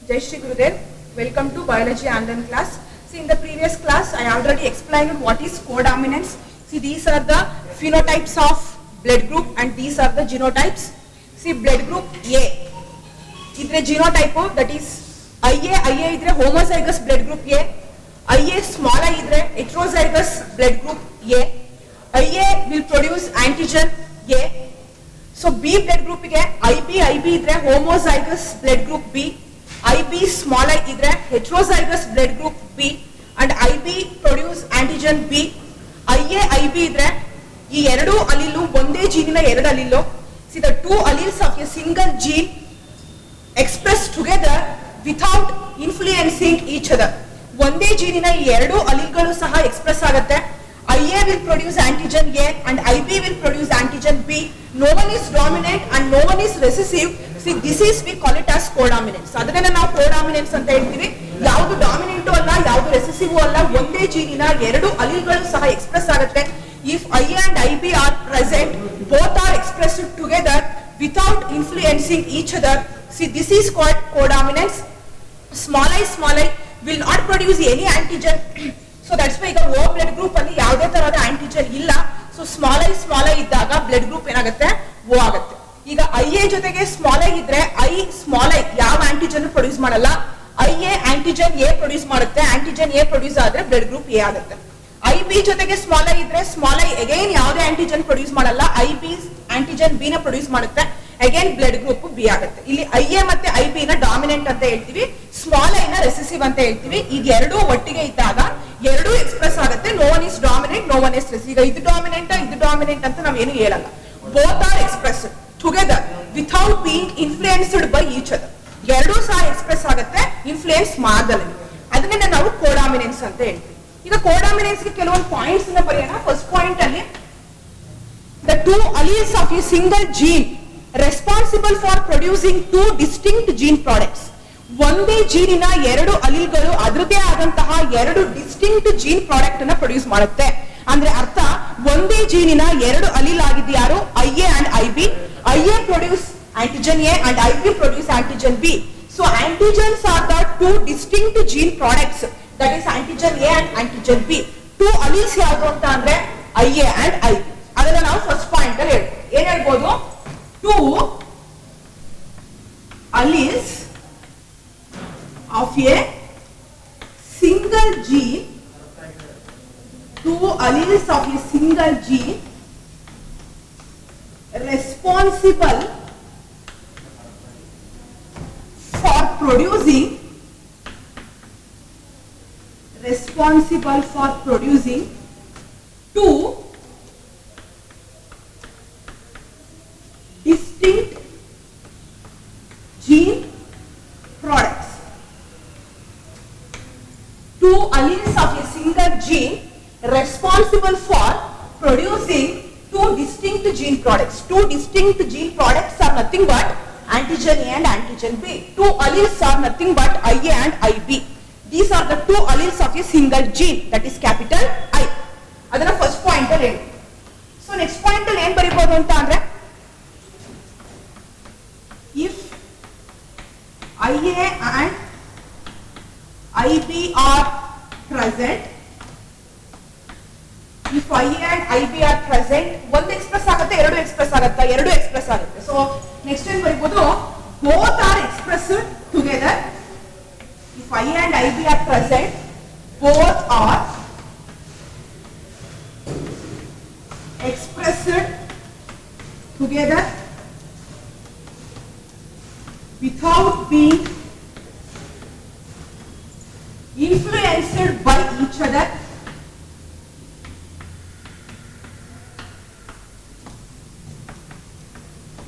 Jai Shri Gurudev. Welcome to Biology online class. See, in the previous class, I already explained what is codominance. See, these are the phenotypes of blood group and these are the genotypes. See, blood group A. Idre genotype that is IA idre homozygous blood group A. IA small I idre heterozygous blood group A. IA will produce antigen A. So B blood group ಗೆ IB idre homozygous blood group B. IB small I idre heterozygous blood group B and IB produce antigen B. IA IB idre ಈ ಎರಡು ಅಲೀಲು ಒಂದೇ ಜೀನಿನ ಎರಡು ಅಲೀಲು. See, the two alleles of a single gene expressed together without influencing each other. ಒಂದೇ ಜೀನಿನ ಈ ಎರಡು ಅಲೀಲ್ಗಳು ಸಹ express ಆಗುತ್ತೆ. IA will produce antigen A and IB will produce antigen B. No one is dominant and no one is recessive. See, this is we call it as codominance. ಅದನ್ನ ನಾವು codominance ಅಂತ ಹೇಳ್ತೀವಿ. ಯಾವುದು ಡಾಮಿನೆಂಟ್ ಅಲ್ಲ, ಯಾವುದು recessive ಅಲ್ಲ, ಒಂದೇ ಜೀನಿನ ಎರಡು ಅಲೀಲ್ಗಳು ಸಹ ಎಕ್ಸ್ಪ್ರೆಸ್ ಆಗುತ್ತೆ. If IA and IB are present, both are expressed together without influencing each other. See, this is called codominance. Small I will not produce any antigen. So that's why ಈಗ O blood group ಅಲ್ಲಿ ಯಾವುದೇ ತರಹದ antigen ಇಲ್ಲ. So small I ಇದ್ದಾಗ blood group ಏನಾಗುತ್ತೆ, O ಆಗುತ್ತೆ. ಈಗ IA ಜೊತೆಗೆ ಸ್ಮಾಲ್ ಐ ಇದ್ರೆ ಸ್ಮಾಲ್ ಐ ಯಾವ ಆಂಟಿಜನ್ ಪ್ರೊಡ್ಯೂಸ್ ಮಾಡಲ್ಲ. IA ಆಂಟಿಜನ್ A ಪ್ರೊಡ್ಯೂಸ್ ಮಾಡುತ್ತೆ. ಆಂಟಿಜನ್ A ಪ್ರೊಡ್ಯೂಸ್ ಆದ್ರೆ ಬ್ಲಡ್ ಗ್ರೂಪ್ A ಆಗುತ್ತೆ. IB ಜೊತೆಗೆ ಸ್ಮಾಲ್ ಐ ಇದ್ರೆ ಸ್ಮಾಲ್ ಐ ಅಗೈನ್ ಯಾವುದೇ ಆಂಟಿಜನ್ ಪ್ರೊಡ್ಯೂಸ್ ಮಾಡಲ್ಲ. IB ಆಂಟಿಜನ್ B ನ ಪ್ರೊಡ್ಯೂಸ್ ಮಾಡುತ್ತೆ. ಅಗೈನ್ ಬ್ಲಡ್ ಗ್ರೂಪ್ B ಆಗುತ್ತೆ. ಇಲ್ಲಿ IA ಮತ್ತೆ IB ನ ಡಾಮಿನೆಂಟ್ ಅಂತ ಹೇಳ್ತೀವಿ, ಸ್ಮಾಲ್ ಐ ನ ರೆಸೆಸಿವ್ ಅಂತ ಹೇಳ್ತೀವಿ. ಈಗ ಎರಡೂ ಒಟ್ಟಿಗೆ ಇದ್ದಾಗ ಎರಡೂ ಎಕ್ಸ್ಪ್ರೆಸ್ ಆಗುತ್ತೆ. No one is dominant, no one is recessive. ಈಗ ಇದು ಡಾಮಿನೆಂಟ್ ಅಂತ ನಾವೇನು ಹೇಳಲ್ಲ. Both are express together without being influenced by each other. ಎರಡೂ ಸಹ ಎಕ್ಸ್ಪ್ರೆಸ್ ಆಗುತ್ತೆ ಇನ್ಫ್ಲೂಯೆನ್ಸ್ ಮಾಡದಲ್ಲ. ಅದನ್ನೇ ನಾವು ಕೋಡಾಮಿನೆನ್ಸ್ ಅಂತ ಹೇಳ್ತೀವಿ. ಈಗ ಕೋಡಾಮಿನೆನ್ಸ್ ಗೆ ಕೆಲವೊಂದು ಪಾಯಿಂಟ್ಸ್ ನ ಬರೆಯೋಣ. ಫಸ್ಟ್ ಪಾಯಿಂಟ್ ಅಲ್ಲಿ the two alleles of a single gene responsible for producing two distinct gene products. ಒಂದೇ ಜೀನಿನ ಎರಡು ಅಲೀಲ್ಗಳು ಅದರದೇ ಆದಂತಹ ಎರಡು ಡಿಸ್ಟಿಂಕ್ಟ್ ಜೀನ್ ಪ್ರಾಡಕ್ಟ್ ಅನ್ನ ಪ್ರೊಡ್ಯೂಸ್ ಮಾಡುತ್ತೆ. ಅಂದ್ರೆ ಅರ್ಥ, ಒಂದೇ ಜೀನಿನ ಎರಡು ಅಲೀಲ್ ಆಗಿದ್ದು ಯಾರು, IA and IB. IA produce antigen A and IB produce antigen B. So antigens are the two distinct gene products, that is antigen A and antigen B. Two alleles ಯಾವುದು ಅಂತ ಅಂದ್ರೆ IA and IB. ಅದನ್ನ ನಾವು first point ಅಲ್ಲಿ ಏನ್ ಹೇಳ್ಬೋದು, two alleles of a single gene, two alleles of a single gene responsible for producing two distinct gene products. Two alleles of a single gene responsible for producing two distinct gene products. Two distinct gene products are nothing but antigen A and antigen B. Two alleles are nothing but IA and IB. These are the two alleles of a single gene, that is capital I. ಅದನ್ನ first point ಅಲ್ಲಿ ಹೇಳಿ. So next point ಅಲ್ಲಿ ಏನ್ ಬರೀಬಹುದು ಅಂತ ಅಂದ್ರೆ, if IA and IB are present, if IA and IB are present, ಒಂದು express ಆಗುತ್ತೆ, ಎರಡು ಎಕ್ಸ್ಪ್ರೆಸ್ ಆಗುತ್ತೆ, ಎರಡು ಎಕ್ಸ್ಪ್ರೆಸ್ ಆಗುತ್ತೆ. ಸೊ ನೆಕ್ಸ್ಟ್ ಏನ್ ಬರೀಬಹುದು, both are expressed together. If IA and IB are present, both are expressed together without being influenced by each other.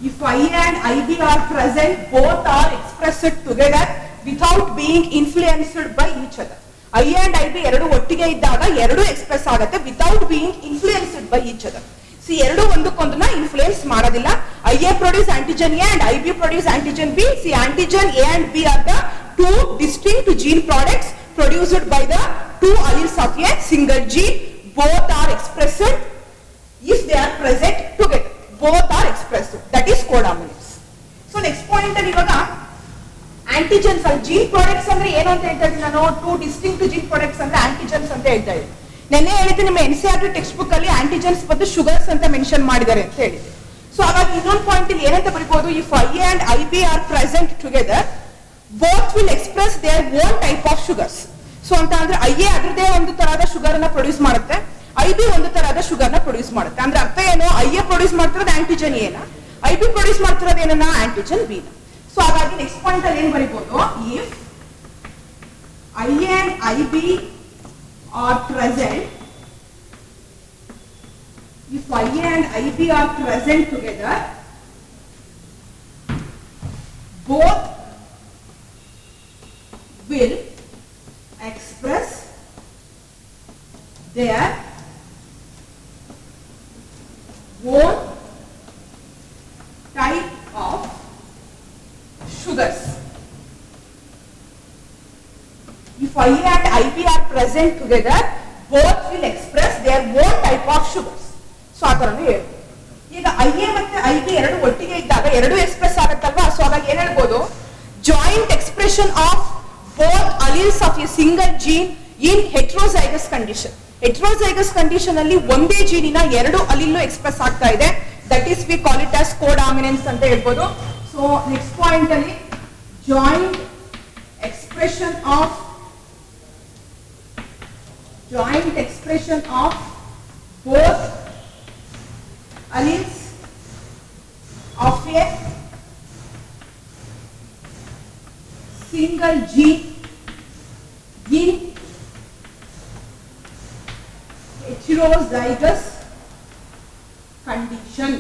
If IA and IB are present, both are expressed together without being influenced by each other. IA and IB ಎರಡು ಒಟ್ಟಿಗೆ ಇದ್ದಾಗ ಎರಡು express ಆಗುತ್ತೆ without being influenced by each other. C ಎರಡು ಒಂದಕ್ಕೊಂದನ್ನ influence ಮಾಡೋದಿಲ್ಲ. IA produce antigen A and IB produce antigen B. C antigen A and B are the two distinct gene products produced by the two alleles of a single gene. Both are expressed if they are present together. Both are expressed. That is codominance. So next point ಅಲ್ಲಿ ಇವಾಗ antigens ಅಲ್ಲಿ gene ಏನು ಅಂತ ಹೇಳ್ತಾ ಇದ್ದೀನಿ ನಾನು, two distinct gene products ಅಂದ್ರೆ antigens ಅಂತ ಹೇಳ್ತಾ ಇದ್ದೀನಿ. ನೆನ್ನೆ ಹೇಳಿದ್ರೆ ನಿಮ್ಮ NCERT ಟೆಕ್ಸ್ಟ್ ಬುಕ್ ಅಲ್ಲಿ ಆಂಟಿಜನ್ಸ್ ಬದಲು ಶುಗರ್ಸ್ ಅಂತ ಮೆನ್ಷನ್ ಮಾಡಿದ್ದಾರೆ ಅಂತ ಹೇಳಿದೆ. ಸೊ ಹಾಗಾಗಿ ಇನ್ನೊಂದು ಪಾಯಿಂಟ್ ಇಲ್ಲಿ ಏನಂತ ಬರೀಬಹುದು, if IA and IB are present together both will express their own type of sugars. So ಅಂತ ಅಂದ್ರೆ IA ಅದ್ರದೇ ಒಂದು ತರಹದ ಶುಗರ್ ಅನ್ನ ಪ್ರೊಡ್ಯೂಸ್ ಮಾಡುತ್ತೆ, IB ಒಂದು ತರಹದ ಶುಗರ್ ನ ಪ್ರೊಡ್ಯೂಸ್ ಮಾಡುತ್ತೆ. ಅಂದ್ರೆ ಅರ್ಥ ಏನು, IA ಪ್ರೊಡ್ಯೂಸ್ ಮಾಡ್ತಿರೋದು ಆಂಟಿಜನ್ A ನ, IB ಪ್ರೊಡ್ಯೂಸ್ ಮಾಡ್ತಿರೋದು ಏನನ್ನ ಆಂಟಿಜನ್ B ನ. ಸೊ ಹಾಗಾಗಿ ನೆಕ್ಸ್ಟ್ ಪಾಯಿಂಟ್ ಅಲ್ಲಿ ಏನ್ ಬರೀಬಹುದು, if IA and IB are present, if IA and IB are present together, both will express their own type of sugars. If IA and IB are present together, both will express their own type of sugars. So ಆ ತರನೇ ಹೇಳಿ. ಈಗ IA ಮತ್ತೆ IB ಎರಡು ಒಟ್ಟಿಗೆ ಇದ್ದಾಗ ಎರಡು express ಆಗುತ್ತಲ್ವಾ. So ಹಾಗಾಗಿ ಏನ್ ಹೇಳ್ಬೋದು, joint expression of both alleles of a single gene in heterozygous condition. Heterozygous condition ಅಲ್ಲಿ ಒಂದೇ ಜೀನಿನ ಎರಡು ಅಲೀಲ್ ಎಕ್ಸ್ಪ್ರೆಸ್ ಆಗ್ತಾ ಇದೆ, that is we call it as codominance ಅಂತ ಹೇಳ್ಬೋದು. ಸೊ ನೆಕ್ಸ್ಟ್ ಪಾಯಿಂಟ್ ಅಲ್ಲಿ joint expression of both alleles of a single gene in heterozygous condition.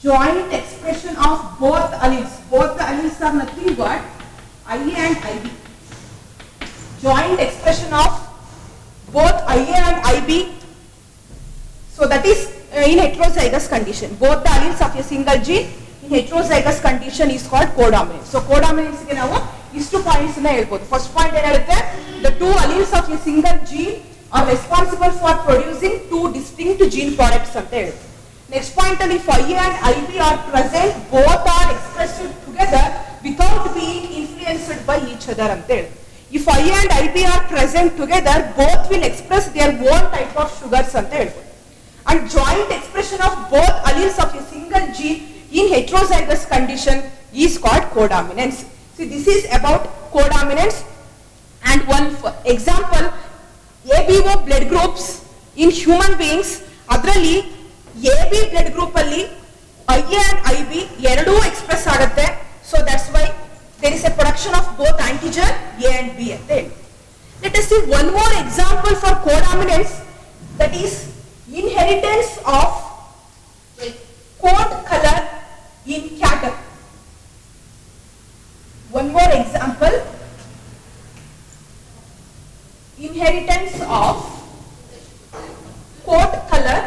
Joint expression of both alleles. Both the alleles are nothing but IA and IB. Joint expression of both IA and IB. So that is in heterozygous condition. Both the alleles of a single gene in heterozygous condition is called codominance. So codominance ಗೆ ನಾವು ಇಷ್ಟು points ನ ಹೇಳ್ಬೋದು. First point ಏನಿರುತ್ತೆ, the two alleles of a single gene are responsible for producing two distinct gene products ಅಂತ ಹೇಳುತ್ತೆ. Next point ಅಲ್ಲಿ if IA and IB are present, both are expressed together without being influenced by each other ಅಂತ ಹೇಳುತ್ತೆ. If IA and IB are present together, both will express their own type of sugars ಅಂತ ಹೇಳ್ಬೋದು. And joint expression of both alleles of a single gene in heterozygous condition is called codominance. See, this is about codominance. And one example, ABO blood groups in human beings, ಅದರಲ್ಲಿ AB blood group ಅಲ್ಲಿ IA and IB ಎರಡೂ express ಆಗುತ್ತೆ. So that's why there is a production of both antigen A and B ಅಂತ ಹೇಳಿ. Let us see one more example for codominance, that is inheritance of coat color in cattle. One more example, inheritance of coat color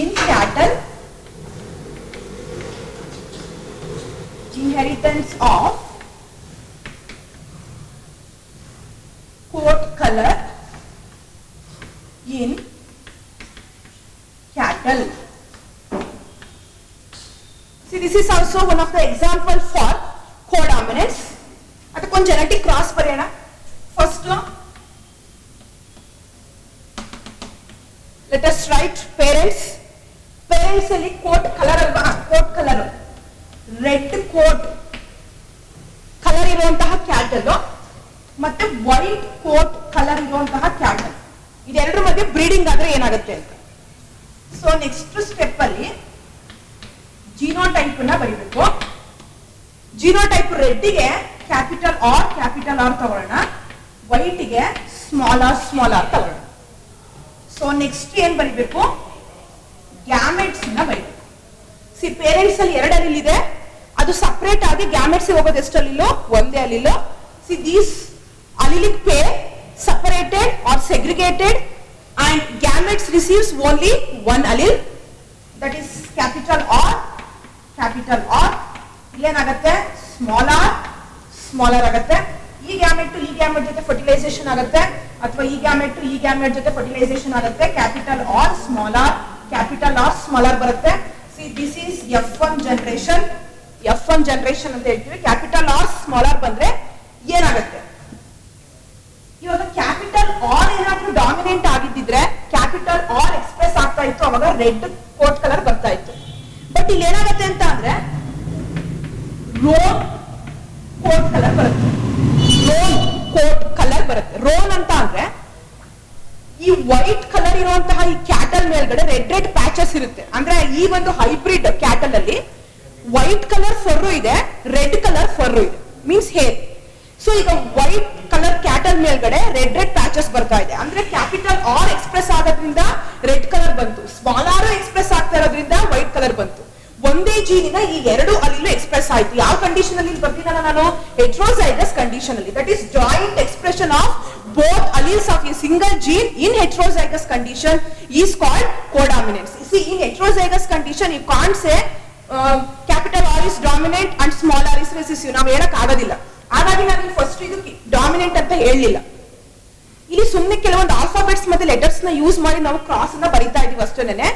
in cattle. Inheritance of coat color in cattle. See, this is also one of the example for codominance. ಅದಕ್ಕೊಂದು genetic cross ಬರೆಯೋಣ. First, let us write parents. Parents ಅಲ್ಲಿ coat color ಅಲ್ವಾ, coat color red coat colour ಇರುವಂತಹ cattle ಮತ್ತೆ white coat colour ಇರುವಂತಹ cattle, ಇದೆರಡರ ಮಧ್ಯೆ breeding ಆದ್ರೆ ಏನಾಗುತ್ತೆ ಅಂತ. ಸೊ ನೆಕ್ಸ್ಟ್ ಸ್ಟೆಪ್ ಅಲ್ಲಿ ಜಿನೋಟೈಪ್ ನ ಬರೀಬೇಕು. ಜಿನೋಟೈಪ್ ರೆಡ್ಗೆ ಕ್ಯಾಪಿಟಲ್ ಆರ್ ತಗೊಳ್ಳೋಣ, ವೈಟ್ಗೆ ಸ್ಮಾಲ್ ಆರ್ ತಗೊಳ್ಳೋಣ. ಸೊ ನೆಕ್ಸ್ಟ್ ಏನ್ ಬರೀಬೇಕು, ಗ್ಯಾಮೆಟ್ಸ್ ನ ಬರೀಬೇಕು. ಸಿ ಪೇರೆಂಟ್ಸ್ ಅಲ್ಲಿ ಎರಡು ಅಲ್ಲಿಲ್ ಇದೆ, ಅದು ಸಪರೇಟ್ ಆಗಿ ಗ್ಯಾಮೆಟ್ಸ್ ಹೋಗೋದು ಎಷ್ಟು ಅಲ್ಲಿಲೋ, ಒಂದೇ ಅಲ್ಲಿಲೋ. See these allelic pair separated or segregated and gametes receives only one allele, that is capital R. ಇಲ್ಲೇನಾಗುತ್ತೆ ಸ್ಮಾಲರ್ ಆಗುತ್ತೆ. ಈ ಗ್ಯಾಮೆಟ್ ಜೊತೆ ಫರ್ಟಿಲೈಸೇಷನ್ ಆಗುತ್ತೆ, ಅಥವಾ ಈ ಗ್ಯಾಮೆಟ್ ಜೊತೆ ಫರ್ಟಿಲೈಸೇಷನ್ ಆಗುತ್ತೆ. ಕ್ಯಾಪಿಟಲ್ ಆರ್ ಸ್ಮಾಲರ್ ಬರುತ್ತೆ. See this is F1 generation. One generation ಅಂತ ಹೇಳ್ತೀವಿ. ಕ್ಯಾಪಿಟಲ್ ಆರ್ ಸ್ಮಾಲ್ ಆರ್ ಬಂದ್ರೆ ಏನಾಗುತ್ತೆ? ಇವಾಗ ಕ್ಯಾಪಿಟಲ್ ಆರ್ ಏನಾದ್ರೂ ಡಾಮಿನೆಂಟ್ ಆಗಿದ್ದಿದ್ರೆ ಕ್ಯಾಪಿಟಲ್ ಆರ್ ಎಕ್ಸ್ಪ್ರೆಸ್ ಆಗ್ತಾ ಇತ್ತು, ಅವಾಗ ರೆಡ್ ಕೋಟ್ ಕಲರ್ ಬರ್ತಾ ಇತ್ತು. ಬಟ್ ಇಲ್ಲಿ ಏನಾಗುತ್ತೆ ಅಂತ ಅಂದ್ರೆ ರೋನ್ ಕೋಟ್ ಕಲರ್ ಬರುತ್ತೆ. ರೋನ್ ಕೋಟ್ ಕಲರ್ ಬರುತ್ತೆ. ರೋನ್ ಅಂತ ಅಂದ್ರೆ ಈ ವೈಟ್ ಕಲರ್ ಇರುವಂತಹ ಈ ಕ್ಯಾಟಲ್ ಮೇಲ್ಗಡೆ ರೆಡ್ ರೆಡ್ ಪ್ಯಾಚಸ್ ಇರುತ್ತೆ. ಅಂದ್ರೆ ಈ ಒಂದು ಹೈಬ್ರಿಡ್ ಕ್ಯಾಟಲ್ ಅಲ್ಲಿ ವೈಟ್ ಕಲರ್ ಫರ್ರು ಇದೆ, ರೆಡ್ ಕಲರ್ ಫರ್ರು ಇದೆ, ಮೀನ್ಸ್ ಹೇರ್. ಸೊ ಈಗ ವೈಟ್ ಕಲರ್ ಕ್ಯಾಟಲ್ ಮೇಲ್ಗಡೆ ರೆಡ್ ರೆಡ್ ಪ್ಯಾಚಸ್ ಬರ್ತಾ ಇದೆ, ಅಂದ್ರೆ ಕ್ಯಾಪಿಟಲ್ ಆರ್ ಎಕ್ಸ್ಪ್ರೆಸ್ ಆಗೋದ್ರಿಂದ ರೆಡ್ ಕಲರ್ ಬಂತು, ಸ್ಮಾಲ್ ಆರ್ ಎಕ್ಸ್ಪ್ರೆಸ್ ಆಗ್ತಾ ಇರೋದ್ರಿಂದ ವೈಟ್ ಕಲರ್ ಬಂತು. ಒಂದೇ ಜೀನಿನ ಈ ಎರಡು ಅಲ್ಲಿಲೂ ಎಕ್ಸ್ಪ್ರೆಸ್ ಆಯ್ತು. ಯಾವ ಕಂಡೀಷನ್ ಅಲ್ಲಿ ಬರ್ತೀನಲ್ಲ ನಾನು? ಹೆಟ್ರೋಜೈಗಸ್ ಕಂಡೀಷನ್ ಅಲ್ಲಿ. That is joint expression of both alleles of a single gene in heterozygous condition is called codominance. See, in heterozygous condition you can't say capital R is dominant and small r is recessive. ನಾವು ಹೇಳಕ್ ಆಗೋದಿಲ್ಲ. ಹಾಗಾಗಿ ನಾನು first ಇದು dominant ಅಂತ ಹೇಳಲಿಲ್ಲ. ಇಲ್ಲಿ ಸುಮ್ಮನೆ ಕೆಲವೊಂದು ಆಲ್ಫಾಬೆಟ್ಸ್ ಮತ್ತೆ ಲೆಟರ್ಸ್ ನ ಯೂಸ್ ಮಾಡಿ ನಾವು ಕ್ರಾಸ್ ಅನ್ನ ಬರಿತಾ ಇದೀವಿ ಅಷ್ಟೇನೆ.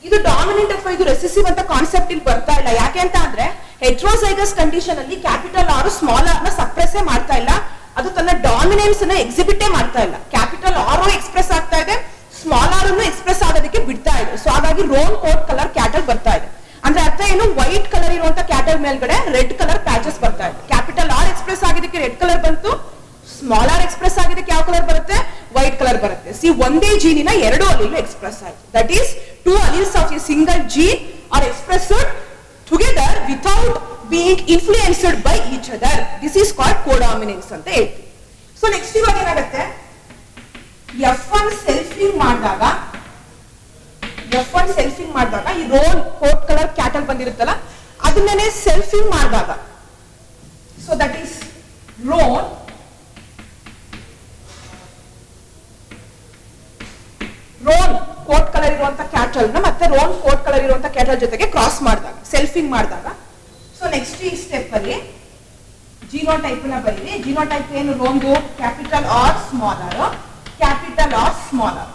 ಇದು ಡಾಮಿನೆಂಟ್ ಅಥವಾ ಇದು ರೆಸೆಸಿವ್ ಅಂತ ಕಾನ್ಸೆಪ್ಟ್ ಇಲ್ಲಿ ಬರ್ತಾ ಇಲ್ಲ. ಯಾಕೆ ಅಂತ ಅಂದ್ರೆ ಹೆಟ್ರೋಜೈಗಸ್ ಕಂಡೀಷನ್ ಅಲ್ಲಿ ಕ್ಯಾಪಿಟಲ್ ಆರ್ ಸ್ಮಾಲ್ ಆರ್ ನ ಸಪ್ರೆಸ್ ಮಾಡ್ತಾ ಇಲ್ಲ, ಅದು ತನ್ನ ಡಾಮಿನೆನ್ಸ್ ಅನ್ನ ಎಕ್ಸಿಬಿಟೇ ಮಾಡ್ತಾ ಇಲ್ಲ. ಕ್ಯಾಪಿಟಲ್ ಆರ್ ಎಕ್ಸ್ಪ್ರೆಸ್ ಆಗ್ತಾ ಇದೆ, ಸ್ಮಾಲ್ ಆರ್ ಅನ್ನು ಎಕ್ಸ್ಪ್ರೆಸ್ ಆಗೋದಕ್ಕೆ ಬಿಡ್ತಾ ಇದೆ. ಸೊ ಹಾಗಾಗಿ ರೋನ್ ಕೋಟ್ ಕಲರ್ ಕ್ಯಾಟಲ್ ಬರ್ತಾ ಇದೆ. ಅಂದ್ರೆ ಅರ್ಥ ಏನು? ವೈಟ್ ಕಲರ್ ಇರುವಂತ ಕ್ಯಾಟಲ್ ಮೇಲ್ಗಡೆ ರೆಡ್ ಕಲರ್ ಪ್ಯಾಚಸ್ ಬರ್ತಾ ಇದೆ. ಕ್ಯಾಪಿಟಲ್ ಆರ್ ಎಕ್ಸ್ಪ್ರೆಸ್ ಆಗಿದ್ದಕ್ಕೆ ರೆಡ್ ಕಲರ್ ಬಂತು, ಸ್ಮಾಲ್ ಆರ್ ಎಕ್ಸ್ಪ್ರೆಸ್ ಆಗಿದ್ದಕ್ಕೆ ಯಾವ ಕಲರ್ ಬರುತ್ತೆ? ವೈಟ್ ಕಲರ್ ಬರುತ್ತೆ. ಸಿ, ಒಂದೇ ಜೀನಿನ ಎರಡು ಅಲೀಲ್ ಎಕ್ಸ್ಪ್ರೆಸ್ ಆಯ್ತು. That is two alleles of a single gene are expressed together without being influenced by each other. This is called codominance ಅಂತ ಹೇಳ್ತೀವಿ. ಸೊ ನೆಕ್ಸ್ಟ್ ಇವಾಗ ಏನಾಗುತ್ತೆ? F1 ಸೆಲ್ಫಿಂಗ್ ಮಾಡಿದಾಗ ಈ ರೋನ್ ಕೋಟ್ ಕಲರ್ ಕ್ಯಾಟಲ್ ಬಂದಿರುತ್ತಲ್ಲ ಅದನ್ನೇ selfing ಮಾಡಿದಾಗ, so that is roan coat colour ಇರುವಂತ ಕ್ಯಾಟಲ್ ನ ಮತ್ತೆ ರೋನ್ ಕೋಟ್ ಕಲರ್ ಇರುವಂತ ಕ್ಯಾಟಲ್ ಜೊತೆಗೆ ಕ್ರಾಸ್ ಮಾಡಿದಾಗ, ಸೆಲ್ಫಿಂಗ್ ಮಾಡಿದಾಗ. ಸೊ ನೆಕ್ಸ್ಟ್ ಈ ಸ್ಟೆಪ್ ಅಲ್ಲಿ ಜಿನೋಟೈಪ್ ನ ಬರೀರಿ. ಜಿನೋಟೈಪ್ ಏನು? ರೋನ್ದು capital R small R, capital R small R.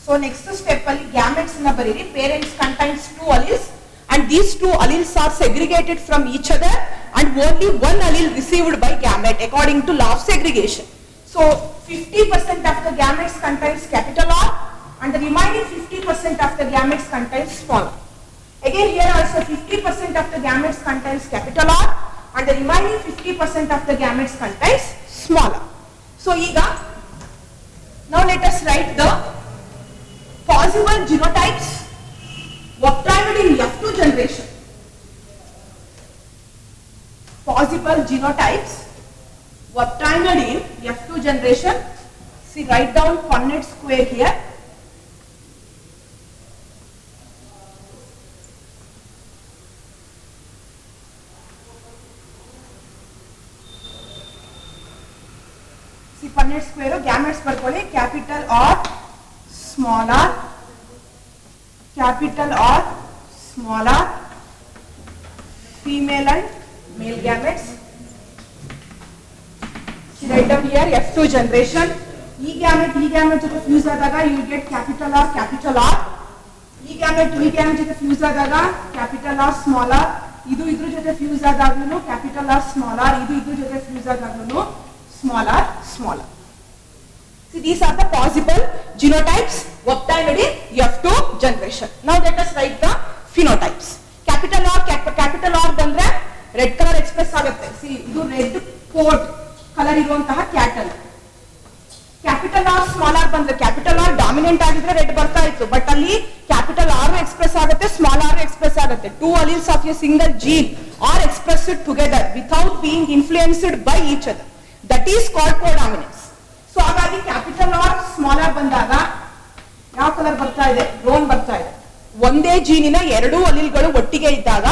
So next step ಅಲ್ಲಿ ಗ್ಯಾಮೆಟ್ಸ್ ನ ಬರೀರಿ. Parents contains two alleles and these two alleles are segregated from each other and only one allele received by gamete according to law of segregation. So 50% of the gametes contains capital R and the remaining 50% of the gametes contains small r. Again here also 50% of the gametes contains capital R and the remaining 50% of the gametes contains small r. So now let us write the possible genotypes obtained in F2 generation. Possible genotypes obtained in F2 generation. See, write down Punnett square here. See, Punnett square gametes ಬರ್ಕೊಳ್ಳಿ. Capital R, small r, capital R, small r, female and male gametes. See, write down here F2 generation. E gamete ಜೊತೆ fuse ಆದಾಗ you get capital R, capital R. E gamete ಜೊತೆ fuse ಆದಾಗ capital R, small r. ಇದು ಇದ್ರ ಜೊತೆ fuse ಆದಾಗಲೂ capital R, small r. ಇದು ಇದ್ರ ಜೊತೆ ಫ್ಯೂಸ್ ಆದಾಗಲೂ small r, small r. See, these are the possible genotypes obtained in F2 generation. Now let us write the phenotypes. Capital R ಬಂದ್ರೆ red colour express ಆಗುತ್ತೆ. See, ಇದು red coat colour ಇರುವಂತಹ cattle. Capital R small R ಬಂದ್ರೆ capital R dominant ಆಗಿದ್ರೆ red ಬರ್ತಾ ಇತ್ತು, but ಅಲ್ಲಿ capital R express ಆಗುತ್ತೆ, ಸ್ಮಾಲ್ ಆರ್ ಎಕ್ಸ್ಪ್ರೆಸ್ ಆಗುತ್ತೆ. Two alleles of a single gene are expressed together without being influenced by each other. That is called codominance. So ಹಾಗಾಗಿ capital R small R ಬಂದಾಗ ಯಾವ colour ಬರ್ತಾ ಇದೆ? Rhone ಬರ್ತಾ ಇದೆ. ಒಂದೇ ಜೀನಿನ ಎರಡೂ ಅಲೀಲ್ಗಳು ಒಟ್ಟಿಗೆ ಇದ್ದಾಗ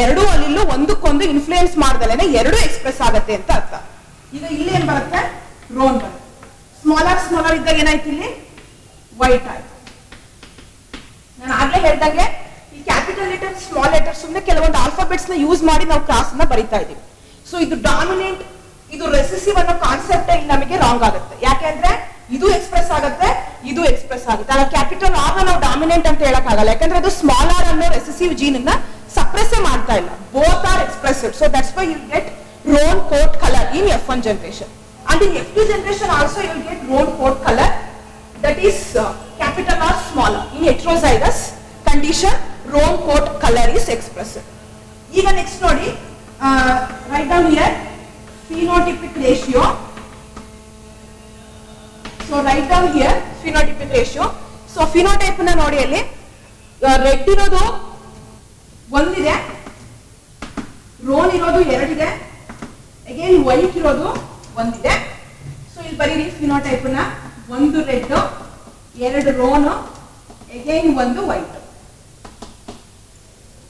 ಎರಡೂ ಅಲೀಲ್ ಒಂದಕ್ಕೊಂದು ಇನ್ಫ್ಲೂಯೆನ್ಸ್ ಮಾಡ್ದಲೇನೆ ಎರಡು ಎಕ್ಸ್ಪ್ರೆಸ್ ಆಗುತ್ತೆ ಅಂತ ಅರ್ಥ. ಈಗ ಇಲ್ಲಿ ಏನ್ ಬರುತ್ತೆ? ರೋನ್ ಬರುತ್ತೆ. ಸ್ಮಾಲ್ ಆರ್ ಇದ್ದಾಗ ಏನಾಯ್ತು? ಇಲ್ಲಿ ವೈಟ್ ಆಯ್ತು. ನಾನು ಆಗ್ಲೇ ಹೇಳ್ದಂಗೆ ಈ ಕ್ಯಾಪಿಟಲ್ ಲೆಟರ್ ಸ್ಮಾಲ್ ಲೆಟರ್ ಸುಮ್ಮನೆ ಕೆಲವೊಂದು ಆಲ್ಫಾಬೆಟ್ಸ್ ನ ಯೂಸ್ ಮಾಡಿ ನಾವು ಕ್ಲಾಸ್ ನ ಬರಿತಾ ಇದೀವಿ. ಸೊ ಇದು ಡಾಮಿನೆಂಟ್, ಇದು ರೆಸೆಸಿವ್ ಅನ್ನೋ ಕಾನ್ಸೆಪ್ಟ್ ಇಲ್ಲಿ ನಮಗೆ ರಾಂಗ್ ಆಗುತ್ತೆ. ಯಾಕೆಂದ್ರೆ ಇದು ಎಕ್ಸ್ಪ್ರೆಸ್ ಆಗುತ್ತೆ, ಇದು ಎಕ್ಸ್ಪ್ರೆಸ್ ಆಗುತ್ತೆ. ಆಗ ಕ್ಯಾಪಿಟಲ್ ಆರ್ ನಾವು ಡಾಮಿನೆಂಟ್ ಅಂತ ಹೇಳಕ್ ಆಗಲ್ಲ, ಯಾಕಂದ್ರೆ ಅದು ಸ್ಮಾಲ್ ಆರ್ ಅನ್ನೋ ರೆಸೆಸಿವ್ ಜೀನ್ ಅನ್ನ ಸಪ್ರೆಸ್ ಮಾಡ್ತಾ ಇಲ್ಲ. Both are expressed. So F1 generation. And in F2 generation also you will get roan coat color, that is capital or smaller. In heterozygous condition, roan coat color is expressed. Even next nodi, write down here phenotypic ratio. So write down here phenotypic ratio. So phenotype na nodi alli red irodu ಒಂದಿದೆ, Rhone ಇರೋದು ಎರಡಿದೆ, again white ಇರೋದು ಒಂದಿದೆ. So ಇಲ್ಲಿ ಬರೀರಿ phenotype ನ, ಒಂದು red, ಎರಡು ರೋನ್, ಅಗೇನ್ ಒಂದು white.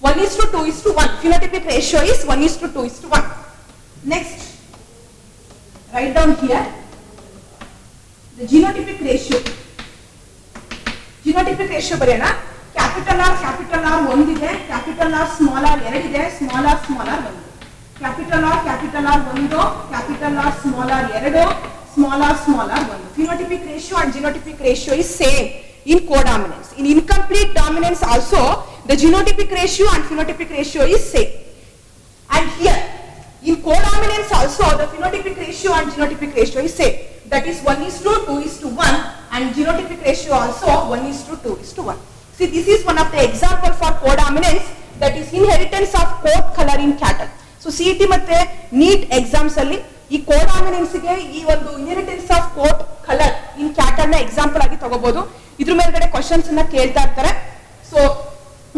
1:2:1. Phenotypic ratio is 1:2:1. Next, write down here the genotypic ratio. Genotypic ratio ಬರೆಯೋಣ. ಕ್ಯಾಪಿಟಲ್ ಆರ್ ಒಂದಿದೆ, ಕ್ಯಾಪಿಟಲ್ ಆರ್ ಸ್ಮಾಲ್ ಆರ್ ಎರಡಿದೆ, ಸ್ಮಾಲ್ ಆರ್ ಒಂದು. ಕ್ಯಾಪಿಟಲ್ ಆರ್ ಒಂದು, ಕ್ಯಾಪಿಟಲ್ ಆರ್ ಸ್ಮಾಲ್ ಆರ್ ಎರಡು, ಸ್ಮಾಲ್ ಆರ್ ಒಂದು. Phenotypic ratio and genotypic ratio is same in codominance. In incomplete dominance also the genotypic ratio and phenotypic ratio is same. And here in codominance also the phenotypic ratio and genotypic ratio is same. That is 1:2:1 and genotypic ratio also 1:2:1. See, this is one of the example for codominance, that is inheritance of coat color in cattle. So CET ಮತ್ತೆ NEET exams ಅಲ್ಲಿ ಈ codominance ಗೆ ಈ ಒಂದು inheritance of coat color in cattle ನ example ಆಗಿ ತಗೋಬಹುದು. ಇದ್ರ ಮೇಲ್ಗಡೆ ಕ್ವೆಶ್ಚನ್ಸ್ ಅನ್ನ ಕೇಳ್ತಾ ಇರ್ತಾರೆ. So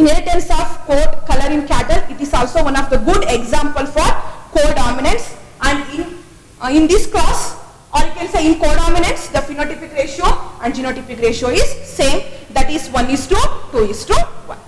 inheritance of coat color in cattle, it is also one of the good example for codominance. And in this class, or you can say in codominance, the phenotypic ratio and genotypic ratio is same, that is 1:2:1.